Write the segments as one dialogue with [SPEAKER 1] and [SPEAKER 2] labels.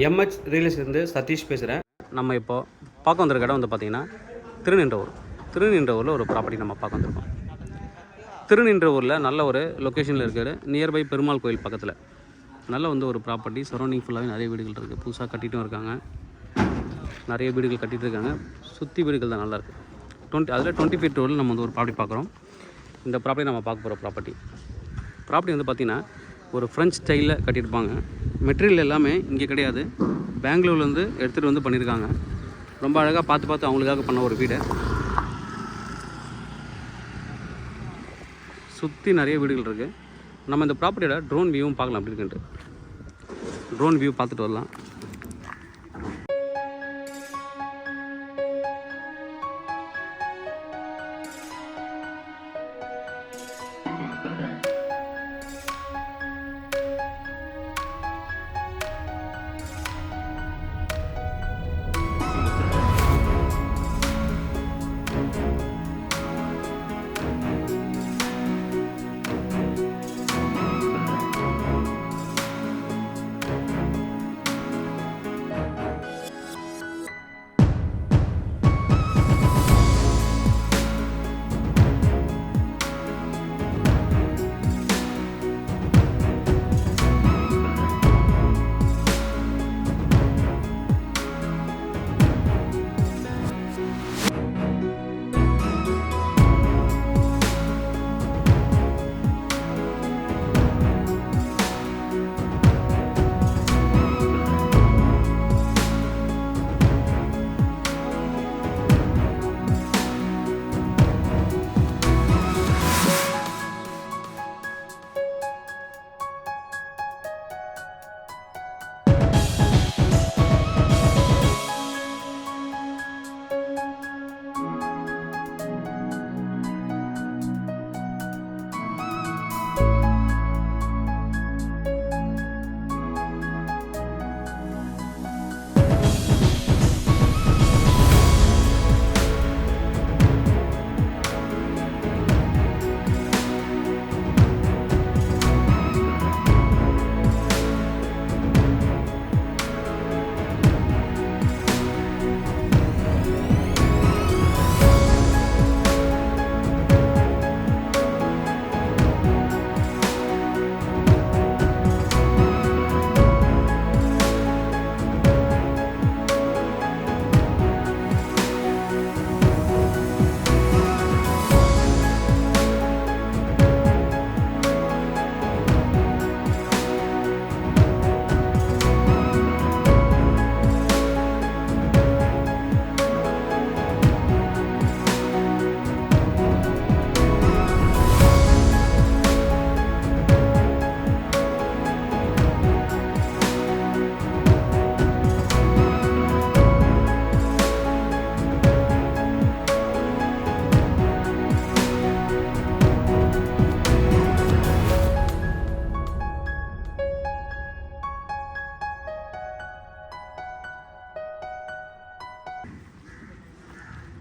[SPEAKER 1] MH ரியல்ஸ்லேருந்து Satish பேசுகிறேன். நம்ம இப்போ பார்க்க வந்திருக்க இடம் வந்து பார்த்திங்கன்னா திருநின்றவூரில் ஒரு ப்ராப்பர்ட்டி நம்ம பார்க்க வந்திருக்கோம். திருநின்றவூரில் நல்ல ஒரு லொக்கேஷனில் இருக்கிற நியர்பை பெருமாள் கோயில் பக்கத்தில் நல்ல வந்து ஒரு ப்ராப்பர்ட்டி. சரௌண்டிங் ஃபுல்லாகவே நிறைய வீடுகள் இருக்குது. புதுசாக கட்டிட்டும் இருக்காங்க, நிறைய வீடுகள் கட்டிகிட்டு இருக்காங்க. சுற்றி வீடுகள் தான் நல்லாயிருக்கு. அதில் 20 ஃபீட் ரோடில் நம்ம வந்து ஒரு ப்ராப்பர்ட்டி பார்க்குறோம். இந்த ப்ராப்பர்ட்டி நம்ம பார்க்க போகிற ப்ராப்பர்ட்டி வந்து பார்த்திங்கன்னா ஒரு ஃப்ரெஞ்ச் ஸ்டைலில் கட்டியிருப்பாங்க. மெட்டீரியல் எல்லாமே இங்கே கிடையாது, பெங்களூர்லேருந்து எடுத்துகிட்டு வந்து பண்ணியிருக்காங்க. ரொம்ப அழகாக பார்த்து அவங்களுக்காக பண்ண ஒரு வீடு. சுற்றி நிறைய வீடுகள் இருக்குது. நம்ம இந்த ப்ராப்பர்ட்டியோட ட்ரோன் வியூவும் பார்க்கலாம். அப்படி இருக்குன்ட்டு ட்ரோன் வியூ பார்த்துட்டு வரலாம்.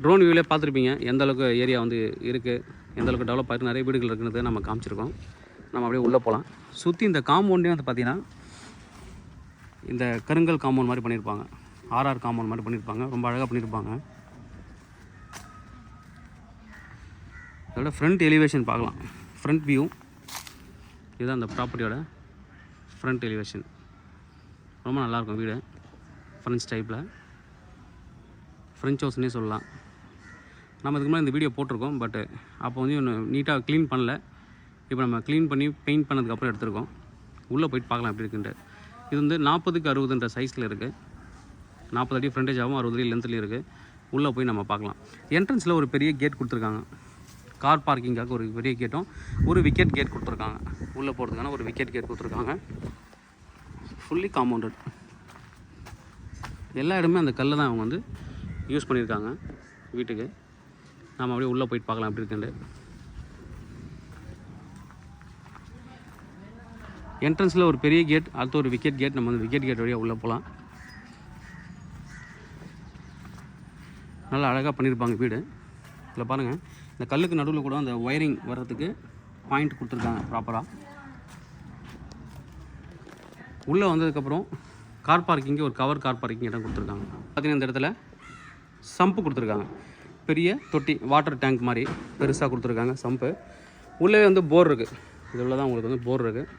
[SPEAKER 1] ட்ரோன் வியூவிலே பார்த்துருப்பீங்க எந்த அளவுக்கு ஏரியா வந்து இருக்குது, எந்த அளவுக்கு டெவலப் ஆகிருக்கு, நிறைய வீடுகள் இருக்குன்னு நம்ம காமிச்சிருக்கோம். நம்ம அப்படியே உள்ளே போகலாம். சுற்றி இந்த காம்பவுண்டே வந்து பார்த்திங்கன்னா இந்த கருங்கல் காம்பவுண்ட் மாதிரி பண்ணியிருப்பாங்க, ஆர்ஆர் காம்பவுண்ட் மாதிரி பண்ணியிருப்பாங்க. ரொம்ப அழகாக பண்ணியிருப்பாங்க. இதோட ஃப்ரண்ட் எலிவேஷன் பார்க்கலாம். ஃப்ரண்ட் வியூ இதுதான் அந்த ப்ராப்பர்ட்டியோட ஃப்ரண்ட் எலிவேஷன். ரொம்ப நல்லாயிருக்கும் வீடு. ஃப்ரெஞ்ச் டைப்பில், ஃப்ரெஞ்ச் ஹவுஸ்னே சொல்லலாம். நம்ம இதுக்கு முன்னாடி இந்த வீடியோ போட்டிருக்கோம், பட் அப்போ வந்து இன்னும் நீட்டாக க்ளீன் பண்ணல. இப்போ நம்ம க்ளீன் பண்ணி பெயிண்ட் பண்ணதுக்கப்புறம் எடுத்துருக்கோம். உள்ளே போயிட்டு பார்க்கலாம் எப்படி இருக்குன்ட்டு. இது வந்து 40க்கு 60ன்ற சைஸில் இருக்குது. 40 அடி ஃப்ரண்டேஜாகவும் 60 அடி லென்த்லேயும் இருக்குது. உள்ளே போய் நம்ம பார்க்கலாம். என்ட்ரன்ஸில் ஒரு பெரிய கேட் கொடுத்துருக்காங்க. கார் பார்க்கிங்காக ஒரு பெரிய கேட்டும் ஒரு விக்கெட் கேட் கொடுத்துருக்காங்க. உள்ளே போகிறதுக்கான ஒரு விக்கெட் கேட் கொடுத்துருக்காங்க. Fully compounded. எல்லா இடமே அந்த கல்லை தான் அவங்க வந்து யூஸ் பண்ணியிருக்காங்க வீட்டுக்கு. நாம் அப்படியே உள்ளே போயிட்டு பார்க்கலாம் எப்படி இருக்குண்டு. என்ட்ரன்ஸில் ஒரு பெரிய கேட், அடுத்து ஒரு விக்கெட் கேட். நம்ம வந்து விக்கெட் கேட் வழியாக உள்ளே போகலாம். நல்லா அழகாக பண்ணியிருப்பாங்க வீடு. இதில் பாருங்கள், இந்த கல்லுக்கு நடுவில் கூட அந்த ஒயரிங் வர்றதுக்கு பாயிண்ட் கொடுத்துருக்காங்க ப்ராப்பராக. உள்ளே வந்ததுக்கப்புறம் கார் பார்க்கிங்கு ஒரு கவர் கார் பார்க்கிங் இடம் கொடுத்துருக்காங்க. பார்த்திங்கன்னா இந்த இடத்துல சம்பு கொடுத்துருக்காங்க. பெரிய தொட்டி வாட்டர் டேங்க் மாதிரி பெருசாக கொடுத்துருக்காங்க சம்பு. உள்ளே வந்து போர் இருக்குது. இதில் தான் உங்களுக்கு வந்து போர் இருக்குது.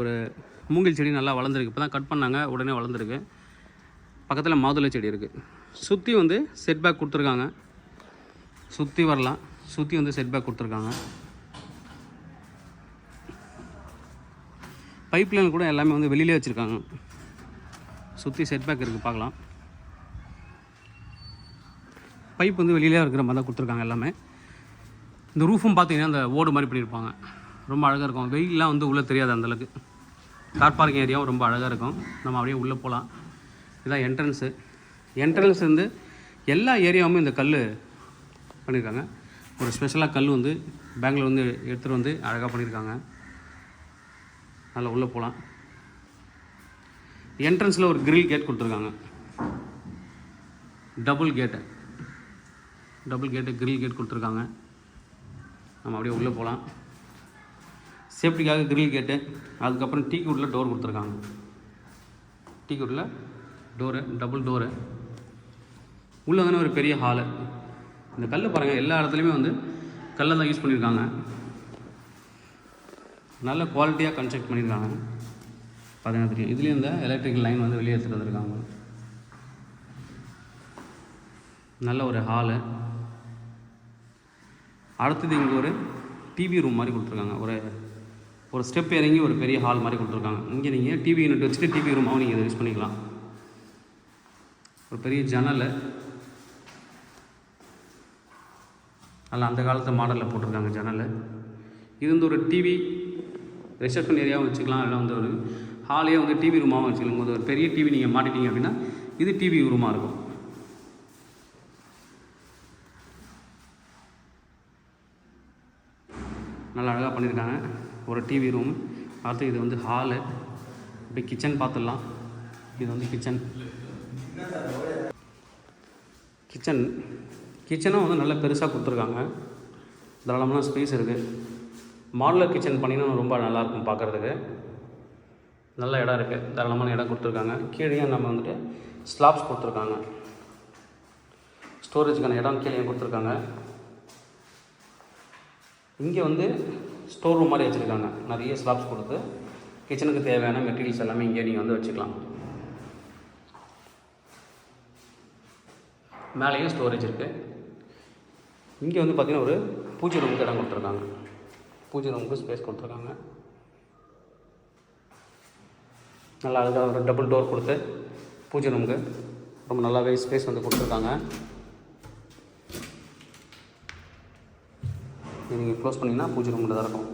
[SPEAKER 1] ஒரு மூங்கில் செடி நல்லா வளர்ந்துருக்கு. இப்போ தான் கட் பண்ணாங்க, உடனே வளர்ந்துருக்கு. பக்கத்தில் மாதுளை செடி இருக்குது. சுற்றி வந்து செட் பேக் கொடுத்துருக்காங்க. சுற்றி வரலாம். சுற்றி வந்து செட் பேக் கொடுத்துருக்காங்க. பைப் லைன் கூட எல்லாமே வந்து வெளியிலே வச்சுருக்காங்க. சுற்றி செட் பேக் இருக்குது, பார்க்கலாம். பைப் வந்து வெளியிலே இருக்கிற மாதிரி தான் கொடுத்துருக்காங்க எல்லாமே. இந்த ரூஃபும் பார்த்தீங்கன்னா அந்த ஓடு மாதிரி பண்ணியிருப்பாங்க. ரொம்ப அழகாக இருக்கும். வெயிலெலாம் வந்து உள்ளே தெரியாது அந்தளவுக்கு. கார் பார்க்கிங் ஏரியாவும் ரொம்ப அழகாக இருக்கும். நம்ம அப்படியே உள்ளே போகலாம். இதுதான் என்ட்ரன்ஸு. என்ட்ரன்ஸ் வந்து எல்லா ஏரியாவுமே இந்த கல் பண்ணியிருக்காங்க. ஒரு ஸ்பெஷலாக கல் வந்து பேங்கில் வந்து எடுத்துகிட்டு வந்து அழகாக பண்ணியிருக்காங்க. அதில் உள்ளே போகலாம். என்ட்ரன்ஸில் ஒரு கிரில் கேட் கொடுத்துருக்காங்க. டபுள் கேட்டு கிரில் கேட் கொடுத்துருக்காங்க. நம்ம அப்படியே உள்ளே போகலாம். சேஃப்டிக்காக கிரில் கேட்டு, அதுக்கப்புறம் டீ குட்டில் டோர் கொடுத்துருக்காங்க. டீ குட்டில் டோரு, டபுள் டோரு. உள்ளே வந்து ஒரு பெரிய ஹாலு. இந்த கல் பாருங்கள், எல்லா இடத்துலையுமே வந்து கல்லை தான் யூஸ் பண்ணியிருக்காங்க. நல்ல குவாலிட்டியாக கன்ஸ்ட்ரக்ட் பண்ணியிருக்காங்க. பார்த்தீங்கன்னா தெரியும். இதுலேயும் இந்த எலக்ட்ரிக்கல் லைன் வந்து வெளியே எடுத்துகிட்டு வந்துருக்காங்க. நல்ல ஒரு ஹாலு. அடுத்தது இங்கே ஒரு டிவி ரூம் மாதிரி கொடுத்துருக்காங்க. ஒரு ஸ்டெப் இறங்கி ஒரு பெரிய ஹால் மாதிரி கொடுத்துருக்காங்க. இங்கே நீங்கள் டிவி யூனிட் வச்சுட்டு டிவி ரூமாகவும் நீங்கள் இதை யூஸ் பண்ணிக்கலாம். ஒரு பெரிய ஜன்னல் நல்லா அந்த காலத்து மாடலில் போட்டிருக்காங்க ஜன்னல். இது வந்து ஒரு டிவி ரிசப்ஷன் ஏரியாவும் வச்சுக்கலாம். இல்லை வந்து ஒரு ஹாலே வந்து டிவி ரூமாகவும் வச்சுக்கலாம். ஒரு பெரிய டிவி நீங்கள் மாட்டிட்டீங்க அப்படின்னா இது டிவி ரூமாக இருக்கும். நல்லா அழகாக பண்ணியிருக்காங்க. ஒரு டிவி ரூம். அடுத்து இது வந்து ஹாலு. இப்படி கிச்சன் பார்த்துடலாம். இது வந்து கிச்சனும் வந்து நல்லா பெருசாக கொடுத்துருக்காங்க. தாராளமான ஸ்பேஸ் இருக்குது. மாடுலர் கிச்சன் பண்ணிங்கன்னா ரொம்ப நல்லாயிருக்கும் பார்க்குறதுக்கு. நல்ல இடம் இருக்குது. தாராளமான இடம் கொடுத்துருக்காங்க. கீழே நம்ம வந்துட்டு ஸ்லாப்ஸ் கொடுத்துருக்காங்க. ஸ்டோரேஜுக்கான இடம் கீழே கொடுத்துருக்காங்க. இங்கே வந்து ஸ்டோர் ரூம் மாதிரி வச்சுருக்காங்க. நிறைய ஸ்லாப்ஸ் கொடுத்து கிச்சனுக்கு தேவையான மெட்டீரியல்ஸ் எல்லாமே இங்கே நீங்கள் வந்து வச்சுக்கலாம். மேலேயும் ஸ்டோரேஜ் இருக்குது. இங்கே வந்து பார்த்திங்கன்னா ஒரு பூஜை ரூமுக்கு இடம் கொடுத்துருக்காங்க. பூஜை ரூமுக்கு ஸ்பேஸ் கொடுத்துருக்காங்க. நல்லா அழகாக ஒரு டபுள் டோர் கொடுத்து பூஜை ரூமுக்கு ரொம்ப நல்லாவே ஸ்பேஸ் வந்து கொடுத்துருக்காங்க. நீங்கள் க்ளோஸ் பண்ணிங்கன்னா பூஜை ரூமில் தான் இருக்கும்.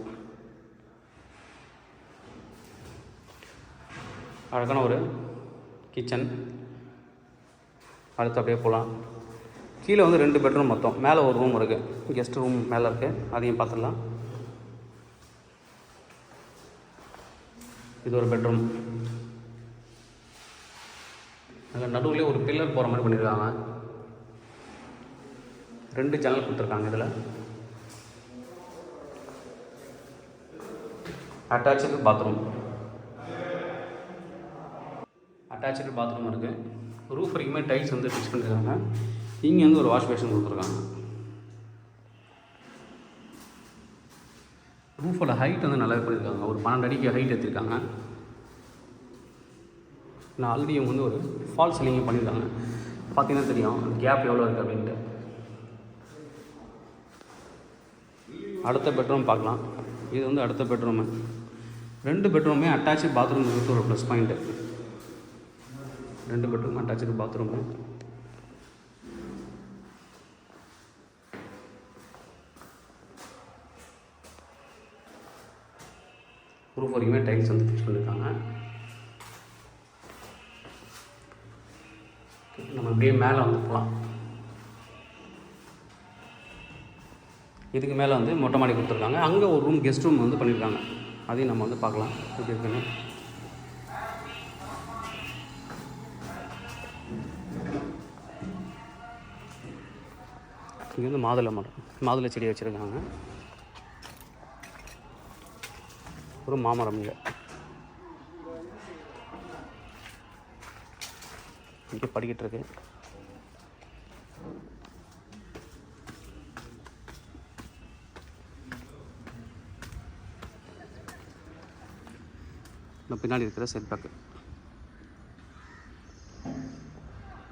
[SPEAKER 1] அழகான ஒரு கிச்சன். அடுத்து அப்படியே போகலாம். கீழே வந்து 2 பெட்ரூம் மொத்தம். மேலே ஒரு ரூம் இருக்குது. கெஸ்ட் ரூம் மேலே இருக்குது. அதையும் பார்த்துடலாம். இது ஒரு பெட்ரூம். அதில் நடுவில் ஒரு பில்லர் போகிற மாதிரி பண்ணியிருக்காங்க. 2 ஜன்னல் கொடுத்துருக்காங்க. இதில் அட்டாச்சு பாத்ரூம் இருக்குது. ரூஃப் வரைக்குமே டைல்ஸ் வந்து ஃபிக்ஸ் பண்ணியிருக்காங்க. இங்கே வந்து ஒரு வாஷ் பேஷன் கொடுத்துருக்காங்க. ரூஃபோட ஹைட் வந்து நல்லாவே பண்ணியிருக்காங்க. ஒரு 12 அடிக்கு ஹைட் எடுத்திருக்காங்க. நான் ஆல்ரெடி இவங்க வந்து ஒரு ஃபால் சீலிங் பண்ணியிருக்காங்க. பார்த்தீங்கன்னா தெரியும் கேப் எவ்வளோ இருக்குது அப்படின்ட்டு. அடுத்த பெட்ரூம் பார்க்கலாம். இது வந்து அடுத்த பெட்ரூமு. 2 பெட்ரூமே அட்டாச்சு பாத்ரூம் இருக்குது. ஒரு plus point. 2 bedroom attach bathroom. Roof வரைக்குமே டைல்ஸ் வந்து ஃபிக்ஸ் பண்ணியிருக்காங்க. நம்ம அப்படியே மேலே வந்து போகலாம். இதுக்கு மேலே வந்து மொட்டை மாடி கொடுத்துருக்காங்க. அங்கே ஒரு ரூம் கெஸ்ட் ரூம் வந்து பண்ணியிருக்காங்க. அதையும் நம்ம வந்து பார்க்கலாம் எப்படி இருக்குன்னு. இங்கே வந்து மாதுளை செடி வச்சுருக்காங்க. ஒரு மாமரம் இங்கே. இங்கே படிக்கிட்டு இருக்கு. இந்த பின்னாடி இருக்கிற செட் பேக்கு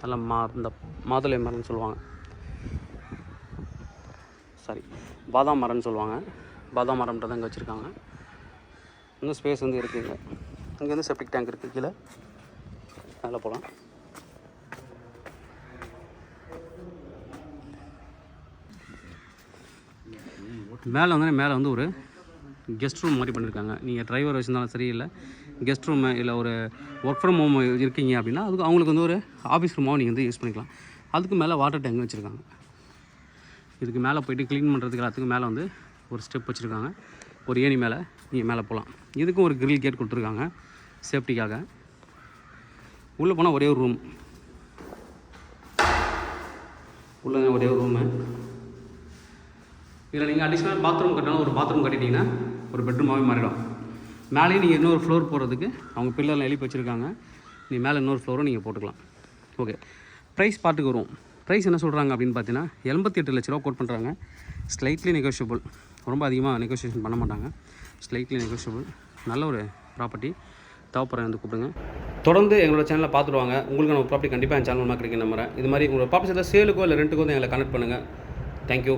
[SPEAKER 1] நல்லா இந்த மாதுளை மரம்னு சொல்லுவாங்க, சாரி பாதாம் மரம்னு சொல்லுவாங்க. பாதாம் மரம்ன்றதை இங்கே வச்சுருக்காங்க. இன்னும் ஸ்பேஸ் வந்து இருக்குங்க. இங்கே வந்து செப்டிக் டேங்க் இருக்குது. கீழே மேலே போகலாம். மேலே வந்து ஒரு கெஸ்ட் ரூம் மாதிரி பண்ணியிருக்காங்க. நீங்கள் டிரைவர் வச்சுருந்தாலும் சரி, இல்லை கெஸ்ட் ரூமு, இல்லை ஒரு ஒர்க் ஃப்ரம் ஹோம் இருக்கீங்க அப்படின்னா அதுக்கு அவங்களுக்கு வந்து ஒரு ஆஃபீஸ் ரூமாகவும் நீங்கள் வந்து யூஸ் பண்ணிக்கலாம். அதுக்கு மேலே வாட்டர் டேங்க் வச்சுருக்காங்க. இதுக்கு மேலே போய்ட்டு க்ளீன் பண்ணுறதுக்கு எல்லாத்துக்கும் மேலே வந்து ஒரு ஸ்டெப் வச்சுருக்காங்க. ஒரு ஏணி மேலே நீங்கள் மேலே போகலாம். இதுக்கும் ஒரு கிரில் கேட் கொடுத்துருக்காங்க சேஃப்டிக்காக. உள்ளே போனால் ஒரே ஒரு ரூம், உள்ளே ஒரே ஒரு ரூமு. இதில் நீங்கள் அடிஷ்னல் பாத்ரூம் கட்டினாலும் ஒரு பாத்ரூம் கட்டிட்டிங்கன்னா ஒரு பெட்ரூமாகவே மாறிடும். மேலேயும் நீங்கள் இன்னொரு ஃப்ளோர் போகிறதுக்கு அவங்க பில்லரில் எழுப்பி வச்சுருக்காங்க. நீங்கள் மேலே இன்னொரு ஃப்ளோரும் நீங்கள் போட்டுக்கலாம். ஓகே, ப்ரைஸ் பார்த்துக்கு வரும். ப்ரைஸ் என்ன சொல்கிறாங்க அப்படின்னு பார்த்தீங்கன்னா 88 லட்ச ரூபா கோட் பண்ணுறாங்க. ஸ்லைட்லி நெகோஷியபிள், ரொம்ப அதிகமாக நெகோஷியேஷன் பண்ண மாட்டாங்க. Slightly negotiable. நல்ல ஒரு ப்ராப்பர்ட்டி. தேவைப்படுறேன் வந்து கூப்பிடுங்க. தொடர்ந்து எங்களோட சேனலை பார்த்துட்டு வாங்க. உங்களுக்கு நான் ப்ராப்பர்ட்டி கண்டிப்பாக என் சேனல் கிடைக்கும் நம்புறேன். இது மாதிரி உங்களோட ப்ராப்பர்ட்டி சேலுக்கோ இல்லை ரெண்ட்டுக்கோ வந்து எங்களை கனெக்ட் பண்ணுங்கள். தேங்க்யூ.